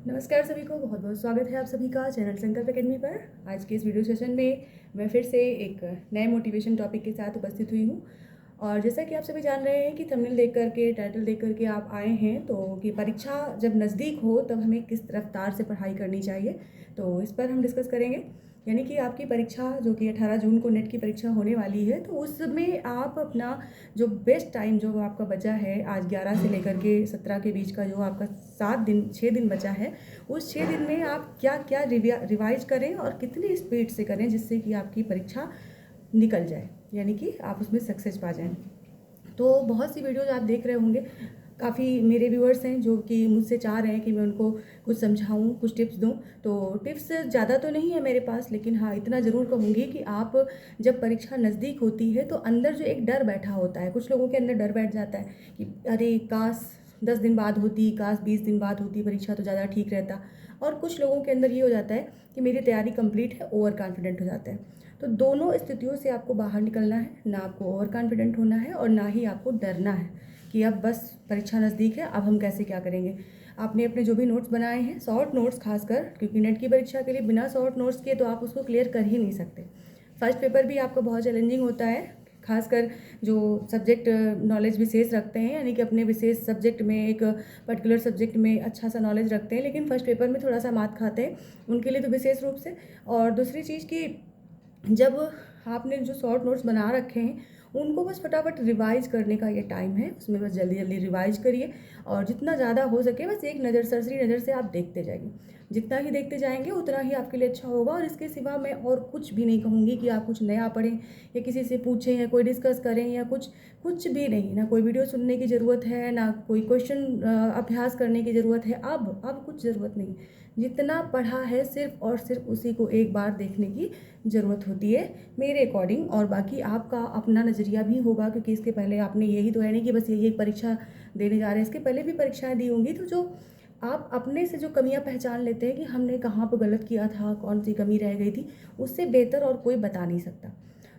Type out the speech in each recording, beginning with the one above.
नमस्कार सभी को, बहुत बहुत स्वागत है आप सभी का चैनल संकल्प एकेडमी पर। आज के इस वीडियो सेशन में मैं फिर से एक नए मोटिवेशन टॉपिक के साथ उपस्थित हुई हूँ। और जैसा कि आप सभी जान रहे हैं कि थंबनेल देख करके, टाइटल देख करके आप आए हैं तो कि परीक्षा जब नज़दीक हो तब हमें किस रफ्तार से पढ़ाई करनी चाहिए, तो इस पर हम डिस्कस करेंगे। यानी कि आपकी परीक्षा जो कि 18 जून को नेट की परीक्षा होने वाली है, तो उसमें आप अपना जो बेस्ट टाइम जो आपका बचा है, आज 11 से लेकर के 17 के बीच का जो आपका 6 दिन बचा है, उस 6 दिन में आप क्या क्या रिवाइज करें और कितनी स्पीड से करें जिससे कि आपकी परीक्षा निकल जाए, यानी कि आप उसमें सक्सेस पा जाएं। तो बहुत सी वीडियोज़ आप देख रहे होंगे, काफ़ी मेरे व्यूअर्स हैं जो कि मुझसे चाह रहे हैं कि मैं उनको कुछ समझाऊं, कुछ टिप्स दूं। तो टिप्स ज़्यादा तो नहीं है मेरे पास, लेकिन हाँ इतना ज़रूर कहूँगी कि आप जब परीक्षा नज़दीक होती है तो अंदर जो एक डर बैठा होता है, कुछ लोगों के अंदर डर बैठ जाता है कि अरे काश 10 दिन बाद होती, काश 20 दिन बाद होती परीक्षा तो ज़्यादा ठीक रहता। और कुछ लोगों के अंदर ये हो जाता है कि मेरी तैयारी कंप्लीट है, ओवर कॉन्फिडेंट हो जाता है। तो दोनों स्थितियों से आपको बाहर निकलना है, ना आपको ओवर कॉन्फिडेंट होना है और ना ही आपको डरना है कि अब बस परीक्षा नज़दीक है, अब हम कैसे क्या करेंगे। आपने अपने जो भी नोट्स बनाए हैं, शॉर्ट नोट्स खासकर, क्योंकि नेट की परीक्षा के लिए बिना शॉर्ट नोट्स किए तो आप उसको क्लियर कर ही नहीं सकते। फर्स्ट पेपर भी आपका बहुत चैलेंजिंग होता है, खासकर जो सब्जेक्ट नॉलेज विशेष रखते हैं, यानी कि अपने विशेष सब्जेक्ट में, एक पर्टिकुलर सब्जेक्ट में अच्छा सा नॉलेज रखते हैं, लेकिन फर्स्ट पेपर में थोड़ा सा मात खाते हैं, उनके लिए तो विशेष रूप से। और दूसरी चीज़ कि जब आपने जो शॉर्ट नोट्स बना रखे हैं उनको बस फटाफट रिवाइज करने का ये टाइम है, उसमें बस जल्दी जल्दी रिवाइज करिए। और जितना ज़्यादा हो सके बस एक नज़र, सरसरी नज़र से आप देखते जाइए। जितना ही देखते जाएंगे उतना ही आपके लिए अच्छा होगा। और इसके सिवा मैं और कुछ भी नहीं कहूँगी कि आप कुछ नया पढ़ें या किसी से पूछें या कोई डिस्कस करें या कुछ भी नहीं। ना कोई वीडियो सुनने की ज़रूरत है, ना कोई क्वेश्चन अभ्यास करने की ज़रूरत है। अब कुछ ज़रूरत नहीं, जितना पढ़ा है सिर्फ और सिर्फ उसी को एक बार देखने की ज़रूरत होती है मेरे अकॉर्डिंग। और बाकी आपका अपना नज़रिया भी होगा, क्योंकि इसके पहले आपने यही तो है नहीं कि बस यही एक परीक्षा देने जा रहे हैं, इसके पहले भी परीक्षाएं दी होंगी। तो जो आप अपने से जो कमियां पहचान लेते हैं कि हमने कहाँ पर गलत किया था, कौन सी कमी रह गई थी, उससे बेहतर और कोई बता नहीं सकता।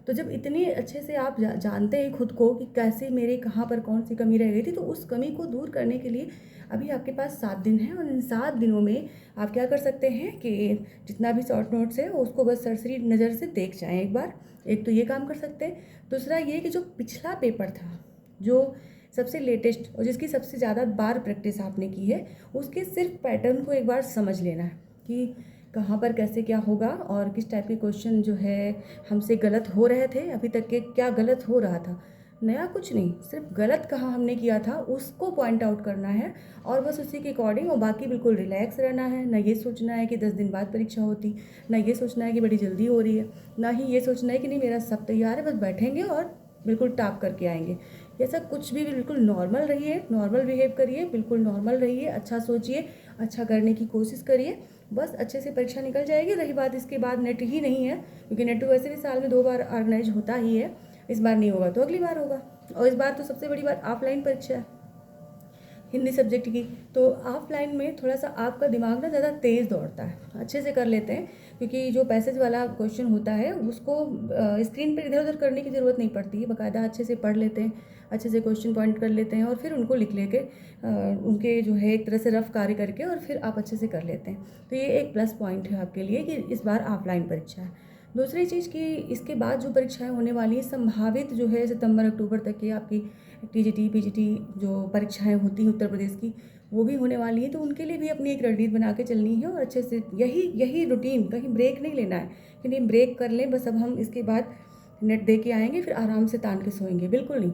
तो जब इतने अच्छे से आप जानते हैं खुद को कि कैसे मेरे कहाँ पर कौन सी कमी रह गई थी, तो उस कमी को दूर करने के लिए अभी आपके पास 7 दिन हैं। और इन 7 दिनों में आप क्या कर सकते हैं कि जितना भी शॉर्ट नोट्स है उसको बस सरसरी नज़र से देख जाएं एक बार। एक तो ये काम कर सकते हैं। दूसरा ये कि जो पिछला पेपर था, जो सबसे लेटेस्ट और जिसकी सबसे ज़्यादा बार प्रैक्टिस आपने की है, उसके सिर्फ पैटर्न को एक बार समझ लेना है कि कहाँ पर कैसे क्या होगा और किस टाइप के क्वेश्चन जो है हमसे गलत हो रहे थे, अभी तक के क्या गलत हो रहा था। नया कुछ नहीं, सिर्फ गलत कहाँ हमने किया था उसको पॉइंट आउट करना है और बस उसी के अकॉर्डिंग। और बाकी बिल्कुल रिलैक्स रहना है, ना ये सोचना है कि 10 दिन बाद परीक्षा होती, ना ये सोचना है कि बड़ी जल्दी हो रही है, ना ही ये सोचना है कि नहीं मेरा सब तैयार है, बस बैठेंगे और बिल्कुल टाप करके आएंगे। ऐसा कुछ भी, बिल्कुल नॉर्मल रहिए, नॉर्मल बिहेव करिए, बिल्कुल नॉर्मल रहिए, अच्छा सोचिए, अच्छा करने की कोशिश करिए, बस अच्छे से परीक्षा निकल जाएगी। रही बात इसके बाद नेट ही नहीं है, क्योंकि नेट तो वैसे भी साल में 2 बार ऑर्गेनाइज होता ही है, इस बार नहीं होगा तो अगली बार होगा। और इस बार तो सबसे बड़ी बात ऑफलाइन परीक्षा है हिंदी सब्जेक्ट की, तो ऑफलाइन में थोड़ा सा आपका दिमाग ना ज़्यादा तेज़ दौड़ता है, अच्छे से कर लेते हैं, क्योंकि जो पैसेज वाला क्वेश्चन होता है उसको स्क्रीन पर इधर उधर करने की ज़रूरत नहीं पड़ती है, बाकायदा अच्छे से पढ़ लेते हैं, अच्छे से क्वेश्चन पॉइंट कर लेते हैं और फिर उनको लिख लेके उनके जो है एक तरह से रफ कार्य करके और फिर आप अच्छे से कर लेते हैं। तो ये एक प्लस पॉइंट है आपके लिए कि इस बार ऑफलाइन परीक्षा है। दूसरी चीज़ कि इसके बाद जो परीक्षाएं होने वाली हैं, संभावित जो है सितंबर अक्टूबर तक की आपकी टीजीटी पीजीटी जो परीक्षाएं होती हैं उत्तर प्रदेश की, वो भी होने वाली है। तो उनके लिए भी अपनी एक रणनीति बना के चलनी है और अच्छे से यही रूटीन, कहीं ब्रेक नहीं लेना है कि नहीं ब्रेक कर लें बस अब हम इसके बाद नेट दे के आएंगे फिर आराम से तान के सोएंगे, बिल्कुल नहीं।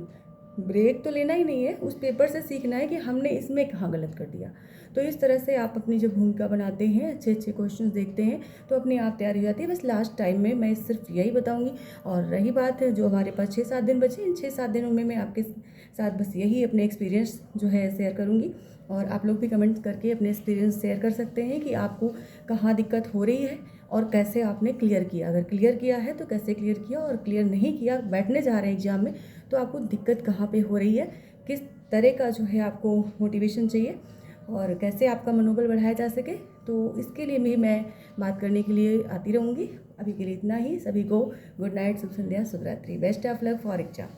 ब्रेक तो लेना ही नहीं है, उस पेपर से सीखना है कि हमने इसमें कहाँ गलत कर दिया। तो इस तरह से आप अपनी जब भूमिका बनाते हैं, अच्छे अच्छे क्वेश्चंस देखते हैं, तो अपने आप तैयारी हो जाती है। बस लास्ट टाइम में मैं सिर्फ यही बताऊंगी। और रही बात है जो हमारे पास 6-7 दिन बचे, इन 6-7 दिनों में मैं आपके साथ बस यही अपने एक्सपीरियंस जो है शेयर करूँगी। और आप लोग भी कमेंट करके अपने एक्सपीरियंस शेयर कर सकते हैं कि आपको कहाँ दिक्कत हो रही है और कैसे आपने क्लियर किया। अगर क्लियर किया है तो कैसे क्लियर किया, और क्लियर नहीं किया, बैठने जा रहे हैं एग्जाम में, तो आपको दिक्कत कहाँ पे हो रही है, किस तरह का जो है आपको मोटिवेशन चाहिए और कैसे आपका मनोबल बढ़ाया जा सके। तो इसके लिए भी मैं बात करने के लिए आती रहूँगी। अभी के लिए इतना ही। सभी को गुड नाइट, शुभ संध्या, शुभ रात्रि, best of luck for exam.